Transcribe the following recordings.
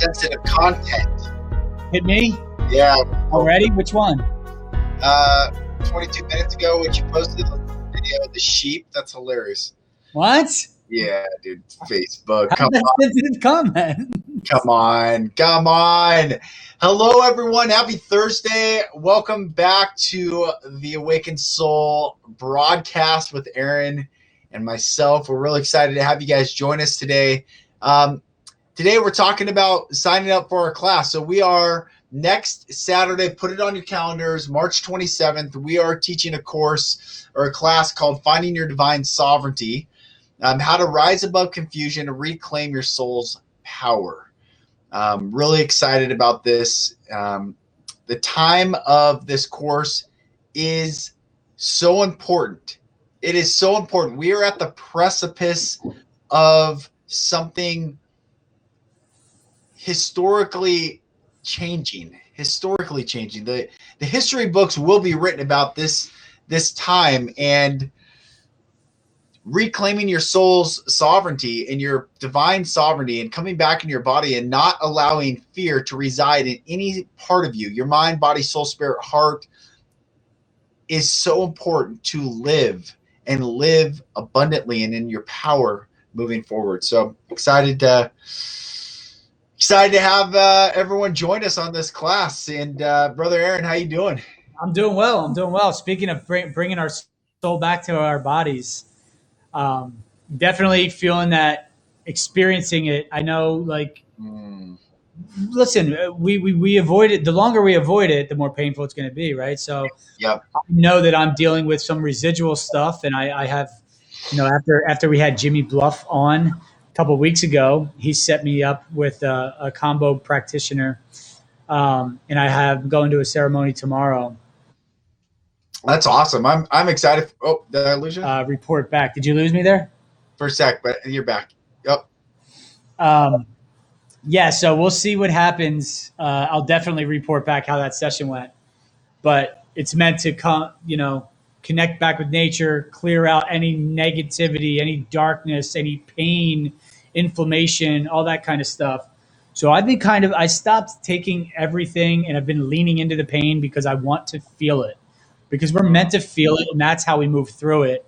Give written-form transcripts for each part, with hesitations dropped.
sensitive content. Hit me? Yeah. Already? Which one? 22 minutes ago, when you posted the video of the sheep, that's hilarious. What? Yeah, dude. Facebook. How did that sensitive comment? Come on. Hello, everyone. Happy Thursday. Welcome back to the Awakened Soul broadcast with Aaron and myself. We're really excited to have you guys join us today. Today, we're talking about signing up for our class. So we are next Saturday, put it on your calendars, March 27th. We are teaching a course or a class called Finding Your Divine Sovereignty, how to rise above confusion and reclaim your soul's power. Really excited about this. The time of this course is so important. It is so important. We are at the precipice of something historically changing. The history books will be written about this time, and reclaiming your soul's sovereignty and your divine sovereignty and coming back in your body and not allowing fear to reside in any part of you, your mind, body, soul, spirit, heart, is so important to live and live abundantly and in your power moving forward. So excited to have everyone join us on this class. And Brother Aaron, how you doing? I'm doing well. Speaking of bringing our soul back to our bodies, definitely feeling that, experiencing it. I know, listen, we avoid it. The longer we avoid it, the more painful it's going to be, right? So Yep. I know that I'm dealing with some residual stuff, and I have, after we had Jimmy Bluff on a couple of weeks ago, he set me up with a combo practitioner, and I have going to a ceremony tomorrow. That's awesome. I'm excited. Oh, did I lose you? Report back. Did you lose me there? For a sec, but you're back. Yep. Yeah, so we'll see what happens. I'll definitely report back how that session went. But it's meant to connect back with nature, clear out any negativity, any darkness, any pain, inflammation, all that kind of stuff. So I've been I stopped taking everything, and I've been leaning into the pain because I want to feel it. Because we're meant to feel it, and that's how we move through it.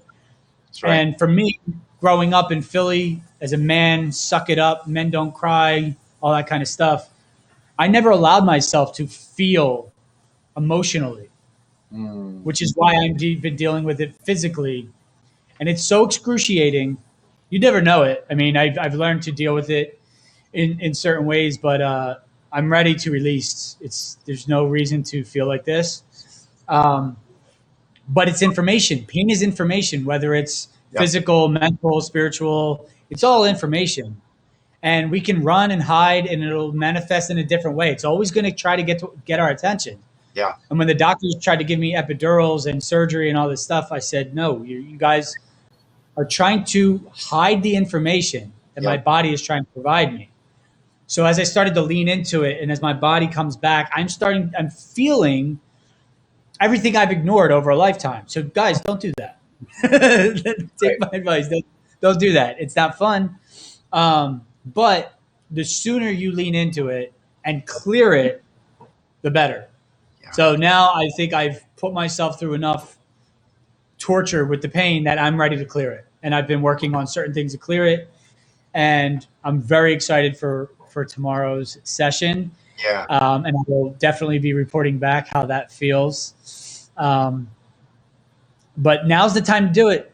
That's right. And for me, growing up in Philly as a man, suck it up, men don't cry, all that kind of stuff, I never allowed myself to feel emotionally, which is why I've been dealing with it physically. And it's so excruciating. You never know it. I mean, I've learned to deal with it in certain ways, but I'm ready to release. There's no reason to feel like this. But it's information. Pain is information, whether it's physical, mental, spiritual. It's all information. And we can run and hide, and it'll manifest in a different way. It's always going to try to get our attention. Yeah. And when the doctors tried to give me epidurals and surgery and all this stuff, I said, no, you guys are trying to hide the information that my body is trying to provide me. So as I started to lean into it, and as my body comes back, I'm feeling everything I've ignored over a lifetime. So guys, don't do that. Take my advice. Don't do that. It's not fun. But the sooner you lean into it and clear it, the better. Yeah. So now I think I've put myself through enough torture with the pain that I'm ready to clear it. And I've been working on certain things to clear it. And I'm very excited for tomorrow's session. Yeah. And I will definitely be reporting back how that feels. But now's the time to do it.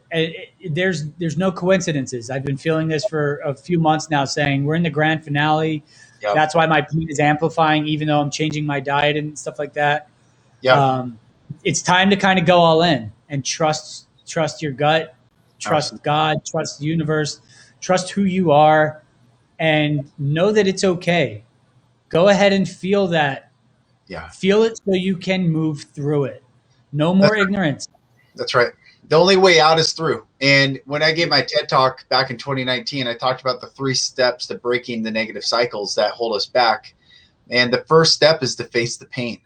There's no coincidences. I've been feeling this for a few months now, saying we're in the grand finale. Yep. That's why my pain is amplifying, even though I'm changing my diet and stuff like that. Yeah. It's time to kind of go all in and trust your gut, trust God, trust the universe, trust who you are, and know that it's okay. Go ahead and feel that. Yeah. Feel it so you can move through it. No more ignorance. That's right. The only way out is through. And when I gave my TED Talk back in 2019, I talked about the 3 steps to breaking the negative cycles that hold us back. And the first step is to face the pain.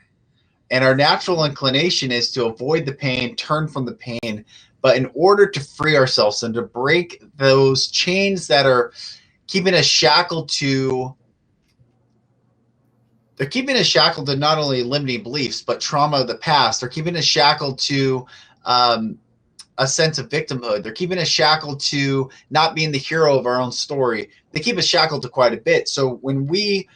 And our natural inclination is to avoid the pain, turn from the pain. But in order to free ourselves and to break those chains that are keeping us shackled to they're keeping us shackled to not only limiting beliefs, but trauma of the past. They're keeping us shackled to a sense of victimhood. They're keeping us shackled to not being the hero of our own story. They keep us shackled to quite a bit. So when we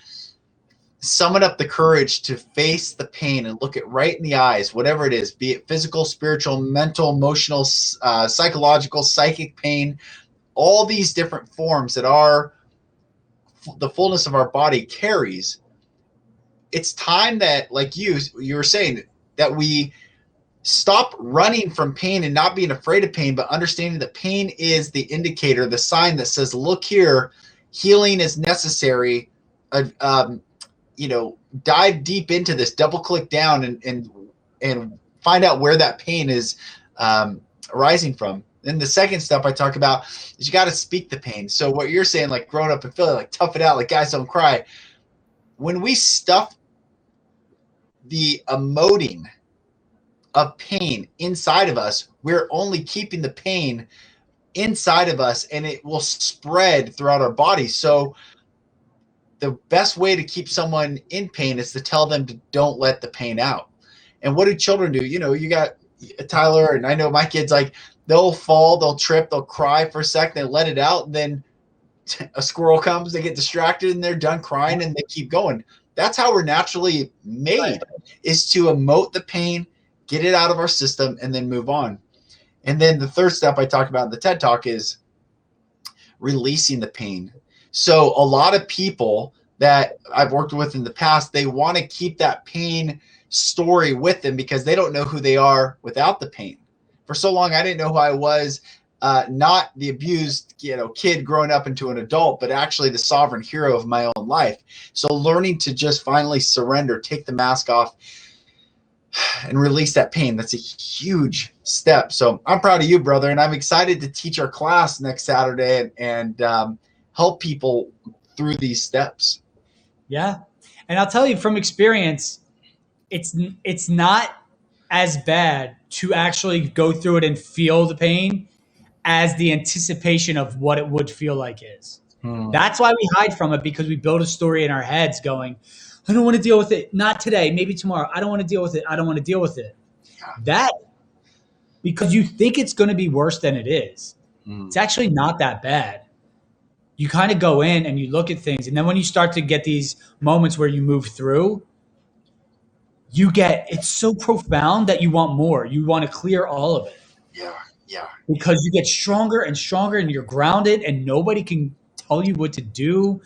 summon up the courage to face the pain and look it right in the eyes, whatever it is, be it physical, spiritual, mental, emotional, psychological, psychic pain, all these different forms that are the fullness of our body carries, it's time that, like you were saying, that we stop running from pain and not being afraid of pain, but understanding that pain is the indicator, the sign that says, look here, healing is necessary. Dive deep into this, double click down and find out where that pain is arising from. Then the second step I talk about is you got to speak the pain. So what you're saying, like growing up in Philly, like tough it out, like guys don't cry. When we stuff the emoting of pain inside of us, we're only keeping the pain inside of us, and it will spread throughout our body. So the best way to keep someone in pain is to tell them to don't let the pain out. And what do children do? You got Tyler, and I know my kids, like they'll fall, they'll trip, they'll cry for a second, they let it out, and then a squirrel comes, they get distracted, and they're done crying, and they keep going. That's how we're naturally made, is to emote the pain, get it out of our system, and then move on. And then the third step I talk about in the TED Talk is releasing the pain. So a lot of people that I've worked with in the past, they want to keep that pain story with them because they don't know who they are without the pain. For so long, I didn't know who I was, not the abused, kid growing up into an adult, but actually the sovereign hero of my own life. So learning to just finally surrender, take the mask off, and release that pain, that's a huge step. So I'm proud of you, brother, and I'm excited to teach our class next Saturday and help people through these steps. Yeah. And I'll tell you from experience, it's not as bad to actually go through it and feel the pain as the anticipation of what it would feel like is. That's why we hide from it, because we build a story in our heads going, I don't want to deal with it. Not today, maybe tomorrow. I don't want to deal with it. I don't want to deal with it. That, because you think it's going to be worse than it is. It's actually not that bad. You kind of go in and you look at things. And then when you start to get these moments where you move through, it's so profound that you want more. You want to clear all of it. Yeah. Because you get stronger and stronger and you're grounded and nobody can tell you what to do.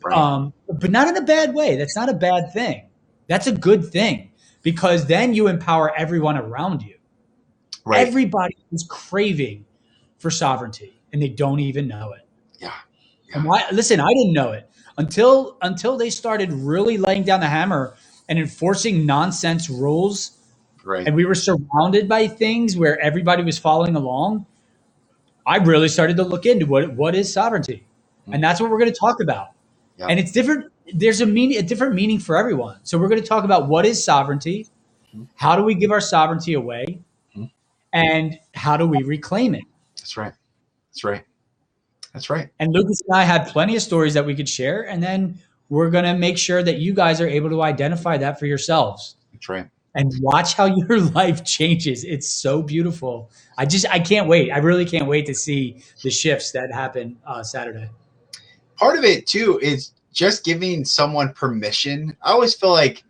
Right. But not in a bad way. That's not a bad thing. That's a good thing, because then you empower everyone around you. Right. Everybody is craving for sovereignty and they don't even know it. Yeah. And listen, I didn't know it until they started really laying down the hammer and enforcing nonsense rules. Right. And we were surrounded by things where everybody was following along. I really started to look into what is sovereignty. And that's what we're going to talk about. Yeah. And it's different. There's a different meaning for everyone. So we're going to talk about what is sovereignty, how do we give our sovereignty away, and how do we reclaim it? That's right. And Lucas and I had plenty of stories that we could share, and then we're going to make sure that you guys are able to identify that for yourselves. That's right. And watch how your life changes. It's so beautiful. I can't wait. I really can't wait to see the shifts that happen Saturday. Part of it too is just giving someone permission. I always feel like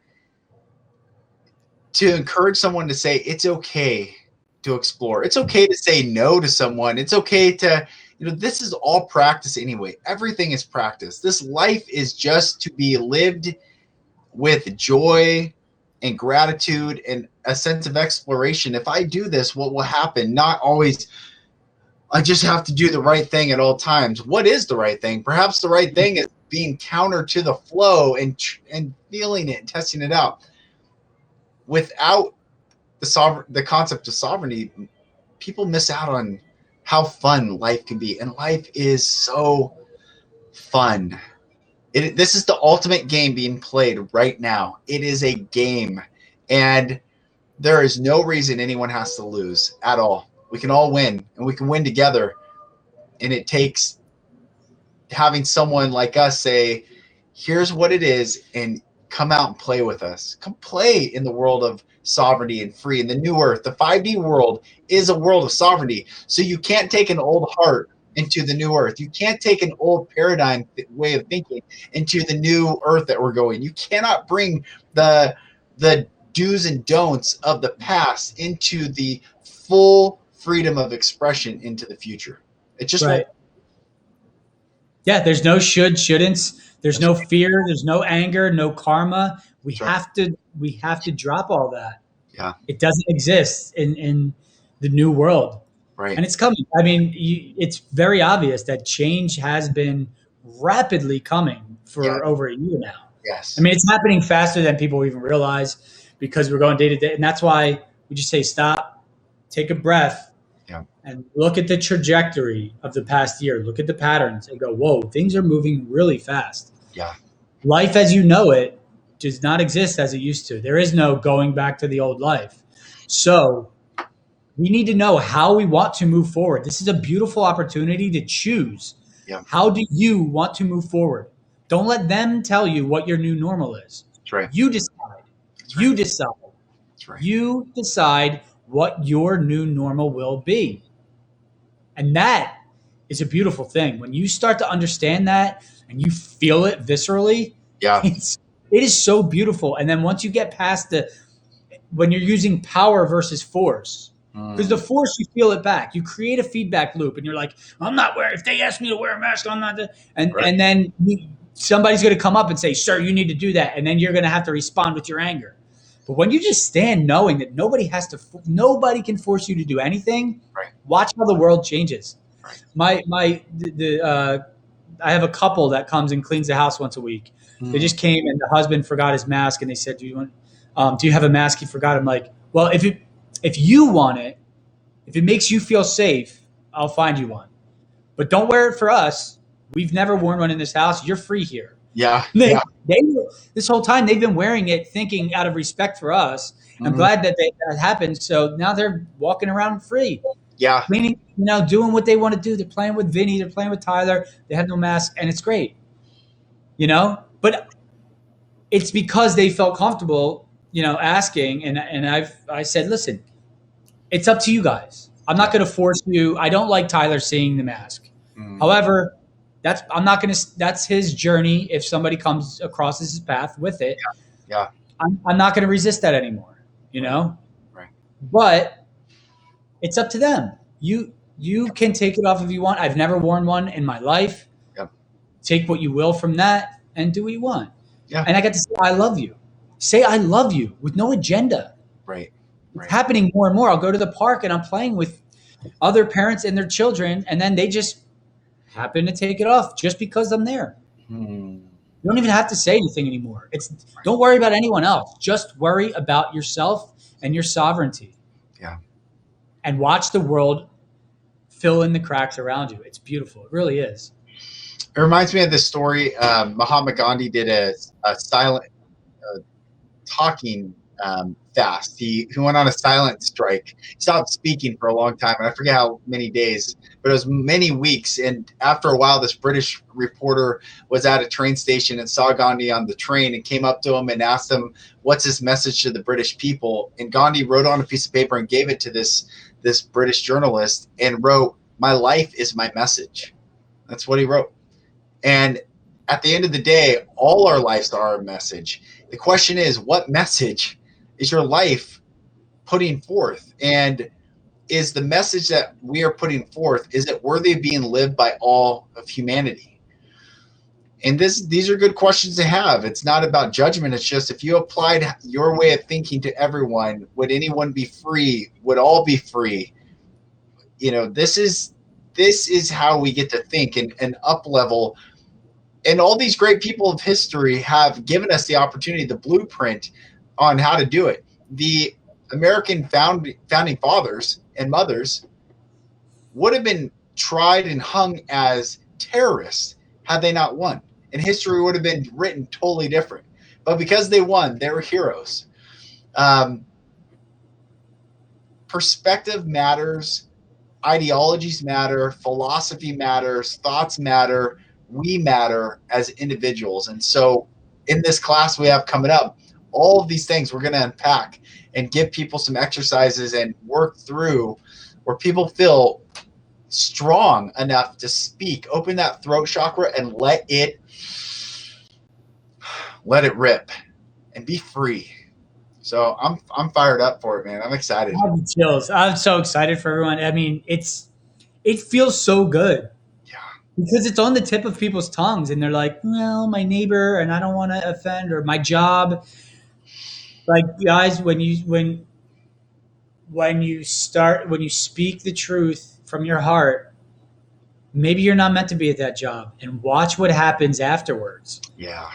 to encourage someone to say it's okay to explore. It's okay to say no to someone. It's okay to, this is all practice anyway. Everything is practice. This life is just to be lived with joy and gratitude and a sense of exploration. If I do this, what will happen? Not always, I just have to do the right thing at all times. What is the right thing? Perhaps the right thing is being counter to the flow and feeling it and testing it out. Without the concept of sovereignty, people miss out on how fun life can be. And life is so fun. This is the ultimate game being played right now. It is a game, and there is no reason anyone has to lose at all. We can all win, and we can win together. And it takes having someone like us say, here's what it is, and come out and play with us. Come play in the world of sovereignty and free in the new earth. The 5D world is a world of sovereignty. So you can't take an old heart into the new earth. You can't take an old paradigm way of thinking into the new earth that we're going. You cannot bring the do's and don'ts of the past into the full freedom of expression into the future. It just right. Yeah, there's no shouldn'ts. There's no fear. There's no anger. No karma. We have to drop all that. Yeah, it doesn't exist in the new world, right? And it's coming. I mean, it's very obvious that change has been rapidly coming for over a year now. Yes, I mean, it's happening faster than people even realize because we're going day to day, and that's why we just say stop, take a breath. And look at the trajectory of the past year. Look at the patterns and go, whoa, things are moving really fast. Yeah. Life as you know it does not exist as it used to. There is no going back to the old life. So we need to know how we want to move forward. This is a beautiful opportunity to choose. Yeah. How do you want to move forward? Don't let them tell you what your new normal is. That's right. You decide. That's right. You decide. That's right. You decide what your new normal will be. And that is a beautiful thing. When you start to understand that and you feel it viscerally, it is so beautiful. And then once you get past when you're using power versus force, because the force, you feel it back. You create a feedback loop and you're like, I'm not wearing, if they ask me to wear a mask, I'm not. And then somebody's going to come up and say, sir, you need to do that. And then you're going to have to respond with your anger. But when you just stand knowing that nobody can force you to do anything, watch how the world changes. Right. I have a couple that comes and cleans the house once a week. They just came and the husband forgot his mask and they said, do you have a mask? He forgot. I'm like, well, if you want it, if it makes you feel safe, I'll find you one. But don't wear it for us. We've never worn one in this house. You're free here. Yeah. They this whole time they've been wearing it, thinking out of respect for us. I'm glad that happened. So now they're walking around free. Yeah. Cleaning, doing what they want to do. They're playing with Vinny. They're playing with Tyler. They have no mask, and it's great. But it's because they felt comfortable, asking. And I said, listen, it's up to you guys. I'm not going to force you. I don't like Tyler seeing the mask. However, that's his journey. If somebody comes across his path with it, I'm not going to resist that anymore, Right. But it's up to them. You can take it off if you want. I've never worn one in my life. Yep. Take what you will from that and do what you want. Yeah. And I got to say, I love you. Say, I love you with no agenda. Right. It's happening more and more. I'll go to the park and I'm playing with other parents and their children, and then they just happen to take it off just because I'm there. You don't even have to say anything anymore. Don't worry about anyone else. Just worry about yourself and your sovereignty. Yeah. And watch the world fill in the cracks around you. It's beautiful. It really is. It reminds me of this story. Mahatma Gandhi did a silent talking fast. He went on a silent strike. He stopped speaking for a long time, and I forget how many days, but it was many weeks. And after a while, this British reporter was at a train station and saw Gandhi on the train and came up to him and asked him, what's his message to the British people? And Gandhi wrote on a piece of paper and gave it to this British journalist and wrote, my life is my message. That's what he wrote. And at the end of the day, all our lives are a message. The question is, what message is your life putting forth? And is the message that we are putting forth, is it worthy of being lived by all of humanity? And these are good questions to have. It's not about judgment. It's just, if you applied your way of thinking to everyone, would anyone be free? Would all be free? This is how we get to think and up level. And all these great people of history have given us the opportunity, the blueprint on how to do it. The American founding fathers and mothers would have been tried and hung as terrorists had they not won. And history would have been written totally different. But because they won, they were heroes. Perspective matters. Ideologies matter. Philosophy matters. Thoughts matter. We matter as individuals. And so in this class we have coming up, all of these things we're going to unpack and give people some exercises and work through where people feel strong enough to speak, open that throat chakra and let it rip and be free. So I'm fired up for it, man. I'm excited. I have the chills. I'm so excited for everyone. I mean, it feels so good. Yeah. Because it's on the tip of people's tongues and they're like, well, my neighbor and I don't want to offend, or my job. Like, guys, when you speak the truth from your heart, maybe you're not meant to be at that job, and watch what happens afterwards. Yeah.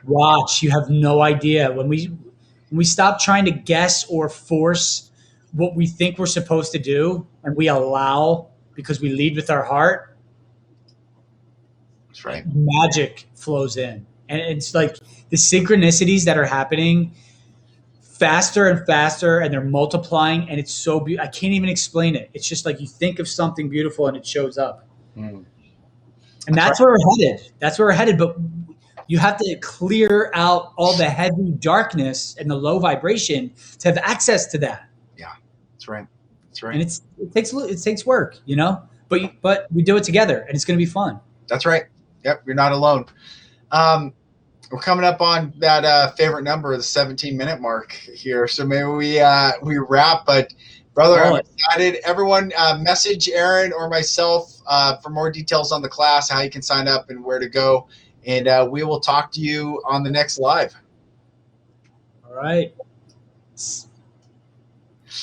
Watch. You have no idea. When we stop trying to guess or force what we think we're supposed to do, and we allow, because we lead with our heart, that's right. Magic flows in. And it's like the synchronicities that are happening faster and faster, and they're multiplying, and it's so I can't even explain it. It's just like you think of something beautiful and it shows up. And that's where we're headed. That's where we're headed. But you have to clear out all the heavy darkness and the low vibration to have access to that. Yeah, that's right. That's right. And it takes work, you know, but we do it together, and it's going to be fun. That's right. Yep, you're not alone. We're coming up on that favorite number, the 17-minute mark here. So maybe we wrap. But brother, I'm excited. Everyone, message Aaron or myself for more details on the class, how you can sign up, and where to go. And we will talk to you on the next live. All right.